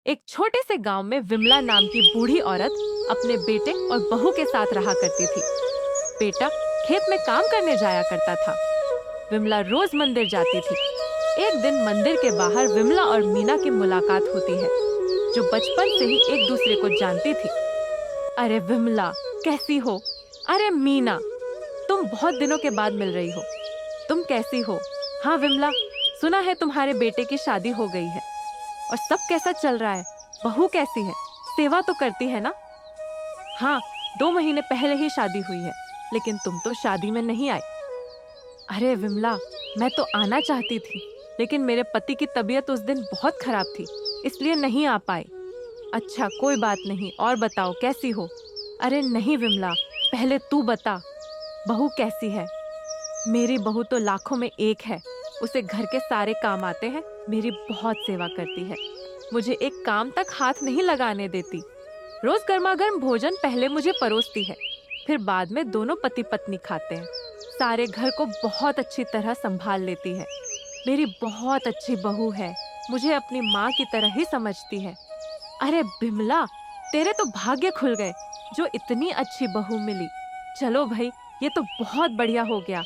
एक छोटे से गांव में विमला नाम की बूढ़ी औरत अपने बेटे और बहू के साथ रहा करती थी। बेटा खेत में काम करने जाया करता था। विमला रोज मंदिर जाती थी। एक दिन मंदिर के बाहर विमला और मीना की मुलाकात होती है, जो बचपन से ही एक दूसरे को जानती थी। अरे विमला, कैसी हो? अरे मीना, तुम बहुत दिनों के बाद मिल रही हो। तुम कैसी हो? हाँ विमला, सुना है तुम्हारे बेटे की शादी हो गई है। और सब कैसा चल रहा है? बहू कैसी है? सेवा तो करती है ना? हाँ, 2 महीने पहले ही शादी हुई है, लेकिन तुम तो शादी में नहीं आई। अरे विमला, मैं तो आना चाहती थी, लेकिन मेरे पति की तबीयत उस दिन बहुत खराब थी, इसलिए नहीं आ पाई। अच्छा, कोई बात नहीं, और बताओ कैसी हो? अरे नहीं विमला, पहले तू बता, बहू कैसी है? मेरी बहू तो लाखों में एक है। उसे घर के सारे काम आते हैं, मेरी बहुत सेवा करती है, मुझे एक काम तक हाथ नहीं लगाने देती। रोज गर्मागर्म भोजन पहले मुझे परोसती है, फिर बाद में दोनों पति पत्नी खाते हैं। सारे घर को बहुत अच्छी तरह संभाल लेती है। मेरी बहुत अच्छी बहू है, मुझे अपनी माँ की तरह ही समझती है। अरे बिमला, तेरे तो भाग्य खुल गए जो इतनी अच्छी बहू मिली। चलो भाई, ये तो बहुत बढ़िया हो गया।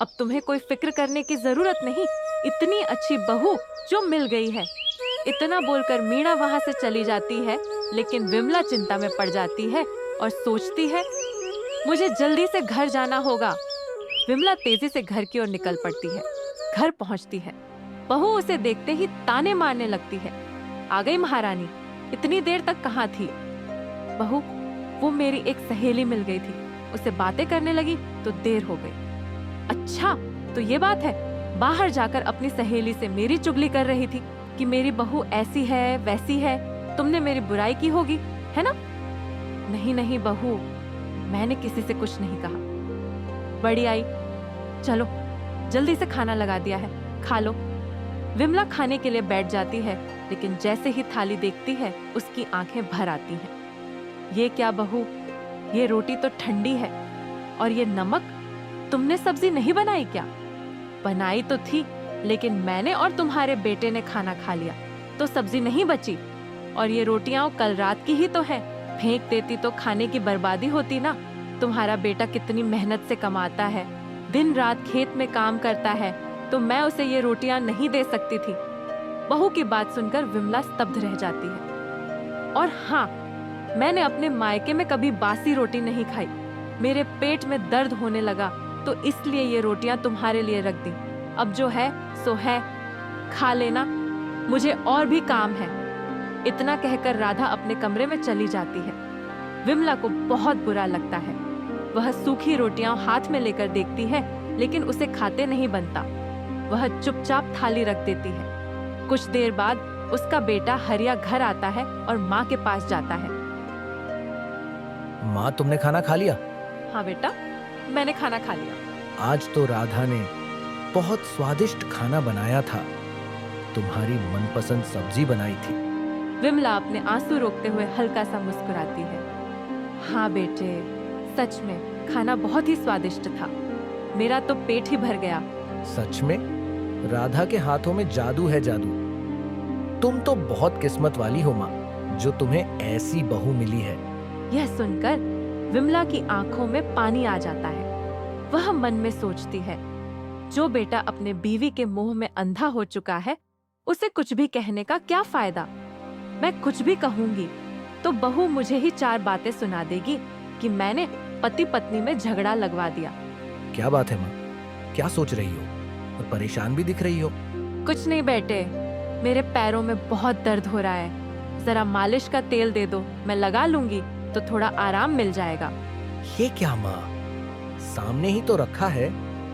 अब तुम्हें कोई फिक्र करने की जरूरत नहीं, इतनी अच्छी बहू जो मिल गई है। इतना बोलकर मीना वहाँ से चली जाती है, लेकिन विमला चिंता में पड़ जाती है और सोचती है, मुझे जल्दी से घर जाना होगा। विमला तेजी से घर की ओर निकल पड़ती है। घर पहुँचती है, बहू उसे देखते ही ताने मारने लगती है। आ गई महारानी, इतनी देर तक कहाँ थी? बहू, वो मेरी एक सहेली मिल गई थी, उससे बातें करने लगी तो देर हो गई। अच्छा, तो ये बात है? बाहर जाकर अपनी सहेली से मेरी चुगली कर रही थी कि मेरी बहू ऐसी है वैसी है, तुमने मेरी बुराई की होगी, है ना? नहीं नहीं बहू, मैंने किसी से कुछ नहीं कहा। बड़ी आई, चलो जल्दी से खाना लगा दिया है, खा लो। विमला खाने के लिए बैठ जाती है, लेकिन जैसे ही थाली देखती है उसकी आंखें भर आती हैं। ये क्या बहू, ये रोटी तो ठंडी है, और ये नमक, तुमने सब्जी नहीं बनाई क्या? बनाई तो थी, लेकिन मैंने और तुम्हारे बेटे ने खाना खा लिया तो सब्जी नहीं बची। और ये रोटियां कल रात की ही तो है, फेंक देती तो खाने की बर्बादी होती ना। तुम्हारा बेटा कितनी मेहनत से कमाता है, दिन रात खेत में काम करता है, तो मैं उसे ये रोटियां नहीं दे सकती थी। बहू की बात सुनकर विमला स्तब्ध रह जाती है। और हाँ, मैंने अपने मायके में कभी बासी रोटी नहीं खाई। मेरे पेट में दर्द होने लगा तो इसलिए ये रोटियां तुम्हारे लिए रख दी। अब जो है सो है, खा लेना, मुझे और भी काम है। इतना कहकर राधा अपने कमरे में चली जाती है। विमला को बहुत बुरा लगता है। वह सूखी रोटियां हाथ में लेकर देखती है, लेकिन उसे खाते नहीं बनता। वह चुपचाप थाली रख देती है। कुछ देर बाद उसका बेटा हरिया घर आता है और माँ के पास जाता है। माँ, तुमने खाना खा लिया? हाँ बेटा, मैंने खाना खा लिया। आज तो राधा ने बहुत स्वादिष्ट खाना बनाया था। तुम्हारी मनपसंद सब्जी बनाई थी। विमला अपने आंसू रोकते हुए हल्का सा मुस्कुराती है। हाँ बेटे, सच में खाना बहुत ही स्वादिष्ट था, मेरा तो पेट ही भर गया। सच में? राधा के हाथों में जादू है, जादू। तुम तो बहुत किस्मत वाली हो माँ, जो तुम्हें ऐसी बहू मिली है। यह सुनकर विमला की आंखों में पानी आ जाता है। वह मन में सोचती है, जो बेटा अपने बीवी के मोह में अंधा हो चुका है, उसे कुछ भी कहने का क्या फायदा। मैं कुछ भी कहूंगी तो बहू मुझे ही 4 बातें सुना देगी कि मैंने पति पत्नी में झगड़ा लगवा दिया। क्या बात है माँ, क्या सोच रही हो? और परेशान भी दिख रही हो। कुछ नहीं बेटे, मेरे पैरों में बहुत दर्द हो रहा है, जरा मालिश का तेल दे दो, मैं लगा लूंगी तो थोड़ा आराम मिल जाएगा। ये क्या माँ, सामने ही तो रखा है,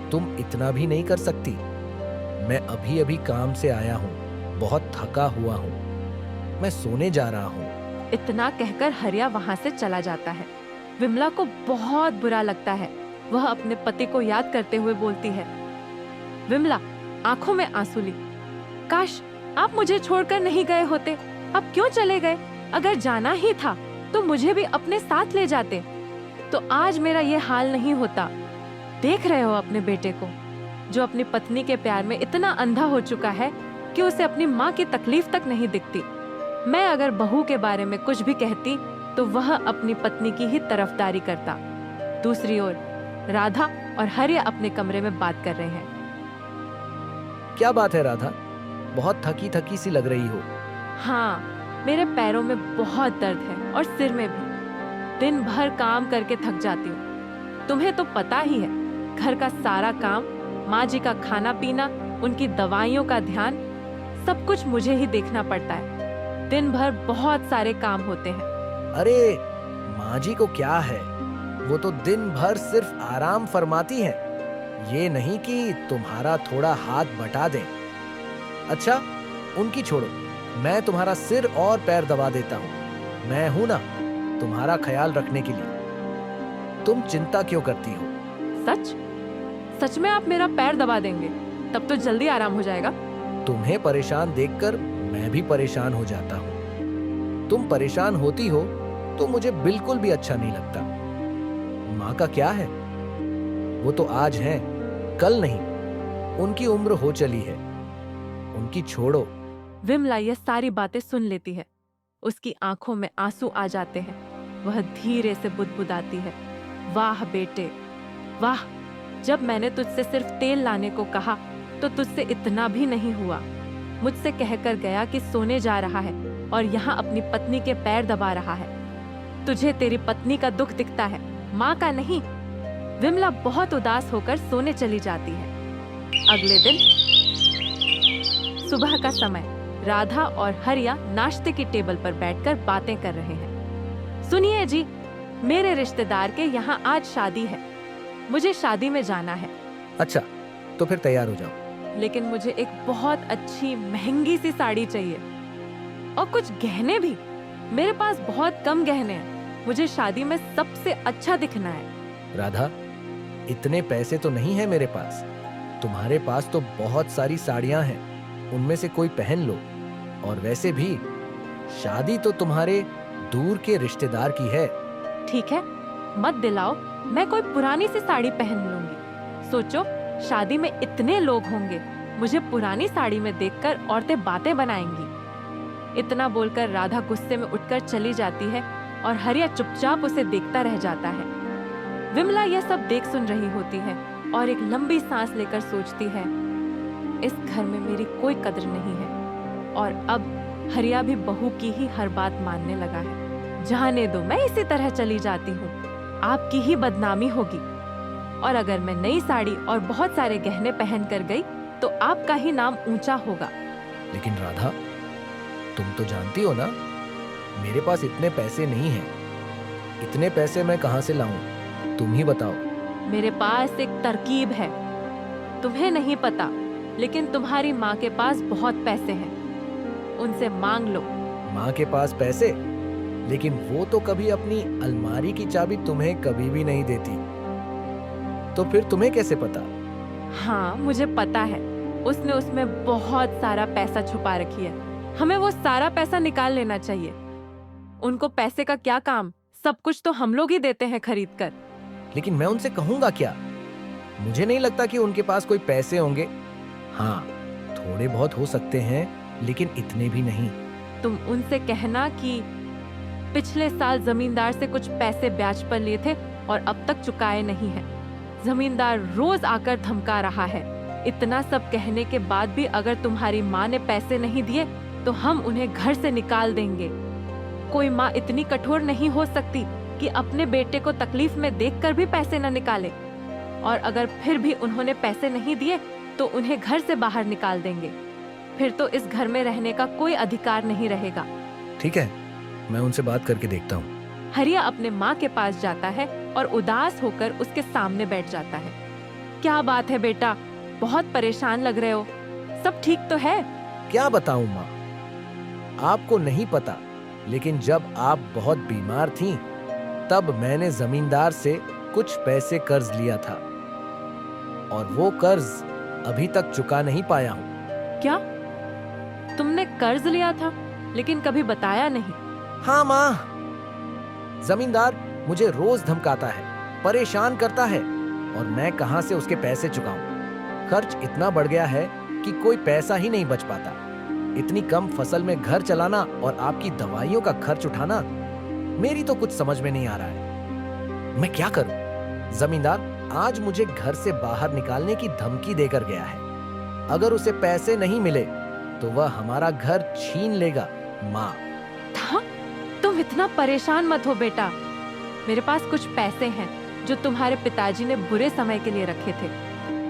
तुम इतना भी नहीं कर सकती। मैं अभी अभी काम से आया हूँ, बहुत थका हुआ हूँ, मैं सोने जा रहा हूँ। इतना कहकर हरिया वहाँ से चला जाता है। विमला को बहुत बुरा लगता है। वह अपने पति को याद करते हुए बोलती है। विमला आंखों में आंसू ली, काश आप मुझे छोड़कर नहीं गए होते। अब क्यों चले गए? अगर जाना ही था तो मुझे भी अपने साथ ले जाते, तो आज मेरा ये हाल नहीं होता। देख रहे हो अपने बेटे को, जो अपनी पत्नी के प्यार में इतना अंधा हो चुका है कि उसे अपनी माँ की तकलीफ तक नहीं दिखती। मैं अगर बहू के बारे में कुछ भी कहती तो वह अपनी पत्नी की ही तरफदारी करता। दूसरी ओर राधा और हरिया अपने कमरे में बात कर रहे हैं। क्या बात है राधा, बहुत थकी थकी सी लग रही हो। हाँ, मेरे पैरों में बहुत दर्द है और सिर में भी। दिन भर काम करके थक जाती हूँ। तुम्हें तो पता ही है, घर का सारा काम, माँ जी का खाना पीना, उनकी दवाइयों का ध्यान, सब कुछ मुझे ही देखना पड़ता है। दिन भर बहुत सारे काम होते हैं। अरे माँ जी को क्या है, वो तो दिन भर सिर्फ आराम फरमाती हैं। ये नहीं कि तुम्हारा थोड़ा हाथ बटा दें। अच्छा उनकी छोड़ो, मैं तुम्हारा सिर और पैर दबा देता हूँ। मैं हूं ना तुम्हारा ख्याल रखने के लिए। तुम चिंता क्यों करती हो? सच? सच में आप मेरा पैर दबा देंगे? तब तो जल्दी आराम हो जाएगा। तुम्हें परेशान देखकर मैं भी परेशान हो जाता हूँ। तुम परेशान होती हो तो मुझे बिल्कुल भी अच्छा नहीं लगता। माँ का क्या है, वो तो आज हैं, कल नहीं। उनकी उम्र हो चली है, उनकी छोड़ो। विमला यह सारी बातें सुन लेती है। उसकी आंखों में आंसू आ जाते हैं। वह धीरे से बुदबुदाती है, वाह बेटे वाह, जब मैंने तुझसे सिर्फ तेल लाने को कहा तो तुझसे इतना भी नहीं हुआ। मुझसे कहकर गया कि सोने जा रहा है और यहाँ अपनी पत्नी के पैर दबा रहा है। तुझे तेरी पत्नी का दुख दिखता है, माँ का नहीं। विमला बहुत उदास होकर सोने चली जाती है। अगले दिन सुबह का समय, राधा और हरिया नाश्ते की टेबल पर बैठकर बातें कर रहे हैं। सुनिए जी, मेरे रिश्तेदार के यहाँ आज शादी है। मुझे शादी में जाना है। अच्छा तो फिर तैयार हो जाओ। लेकिन मुझे एक बहुत अच्छी महंगी सी साड़ी चाहिए और कुछ गहने भी। मेरे पास बहुत कम गहने हैं। मुझे शादी में सबसे अच्छा दिखना है। राधा, इतने पैसे तो नहीं है मेरे पास। तुम्हारे पास तो बहुत सारी साड़ियां हैं, उनमें से कोई पहन लो। और वैसे भी शादी तो तुम्हारे दूर के रिश्तेदार की है। ठीक है, मत दिलाओ, मैं कोई पुरानी सी साड़ी पहन लूंगी। सोचो, शादी में इतने लोग होंगे, मुझे पुरानी साड़ी में देखकर औरतें बातें बनाएंगी। इतना बोलकर राधा गुस्से में उठकर चली जाती है और हरिया चुपचाप उसे देखता रह जाता है। विमला यह सब देख सुन रही होती है और एक लंबी सांस लेकर सोचती है, इस घर में मेरी कोई कद्र नहीं है और अब हरिया भी बहू की ही हर बात मानने लगा है। जाने दो, मैं इसी तरह चली जाती हूँ, आपकी ही बदनामी होगी। और अगर मैं नई साड़ी और बहुत सारे गहने पहन कर गई तो आपका ही नाम ऊंचा होगा। लेकिन राधा, तुम तो जानती हो ना, मेरे पास इतने पैसे नहीं हैं। इतने पैसे मैं कहां से लाऊं? तुम ही बताओ। मेरे पास एक तरकीब है, तुम्हें नहीं पता, लेकिन तुम्हारी माँ के पास बहुत पैसे हैं। उनसे मांग लो। माँ के पास पैसे? लेकिन वो तो कभी अपनी अलमारी की चाबी तुम्हें कभी भी नहीं देती। तो फिर तुम्हें कैसे पता? हाँ, मुझे पता है। उसने उसमें बहुत सारा पैसा छुपा रखी है। हमें वो सारा पैसा निकाल लेना चाहिए। उनको पैसे का क्या काम, सब कुछ तो हम लोग ही देते हैं खरीद कर। लेकिन मैं उनसे कहूंगा क्या? मुझे नहीं लगता कि उनके पास कोई पैसे होंगे। हाँ, थोड़े बहुत हो सकते हैं, लेकिन इतने भी नहीं। तुम उनसे कहना कि पिछले साल जमींदार से कुछ पैसे ब्याज पर लिए थे और अब तक चुकाए नहीं हैं। जमींदार रोज आकर धमका रहा है। इतना सब कहने के बाद भी अगर तुम्हारी माँ ने पैसे नहीं दिए तो हम उन्हें घर से निकाल देंगे। कोई माँ इतनी कठोर नहीं हो सकती कि अपने बेटे को तकलीफ में देखकर भी पैसे न निकाले। और अगर फिर भी उन्होंने पैसे नहीं दिए तो उन्हें घर से बाहर निकाल देंगे। फिर तो इस घर में रहने का कोई अधिकार नहीं रहेगा। ठीक है, मैं उनसे बात करके देखता हूँ। हरिया अपने माँ के पास जाता है और उदास होकर उसके सामने बैठ जाता है। क्या बात है बेटा, बहुत परेशान लग रहे हो, सब ठीक तो है? क्या बताऊं माँ, आपको नहीं पता, लेकिन जब आप बहुत बीमार थीं, तब मैंने जमींदार से कुछ पैसे कर्ज लिया था और वो कर्ज अभी तक चुका नहीं पाया हूँ। क्या तुमने कर्ज लिया था, लेकिन कभी बताया नहीं? हाँ माँ, जमींदार मुझे रोज धमकाता है, परेशान करता है और मैं कहां से उसके पैसे चुकाऊं। खर्च इतना बढ़ गया है कि कोई पैसा ही नहीं बच पाता। इतनी कम फसल में घर चलाना और आपकी दवाइयों का खर्च उठाना मेरी तो कुछ समझ में नहीं आ रहा है। मैं क्या करूं? जमींदार आज मुझे घर से बाहर निकालने की धमकी देकर गया है। अगर उसे पैसे नहीं मिले तो वह हमारा घर छीन लेगा। माँ, था? तुम इतना परेशान मत हो बेटा। मेरे पास कुछ पैसे हैं जो तुम्हारे पिताजी ने बुरे समय के लिए रखे थे।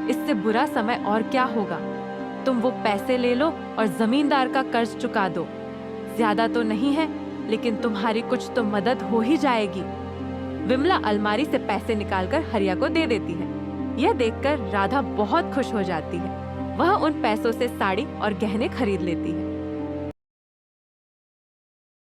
इससे बुरा समय और क्या होगा। तुम वो पैसे ले लो और जमींदार का कर्ज चुका दो। ज्यादा तो नहीं है, लेकिन तुम्हारी कुछ तो मदद हो ही जाएगी। विमला अलमारी से पैसे निकालकर हरिया को दे देती है। यह देखकर राधा बहुत खुश हो जाती है। वह उन पैसों से साड़ी और गहने खरीद लेती है।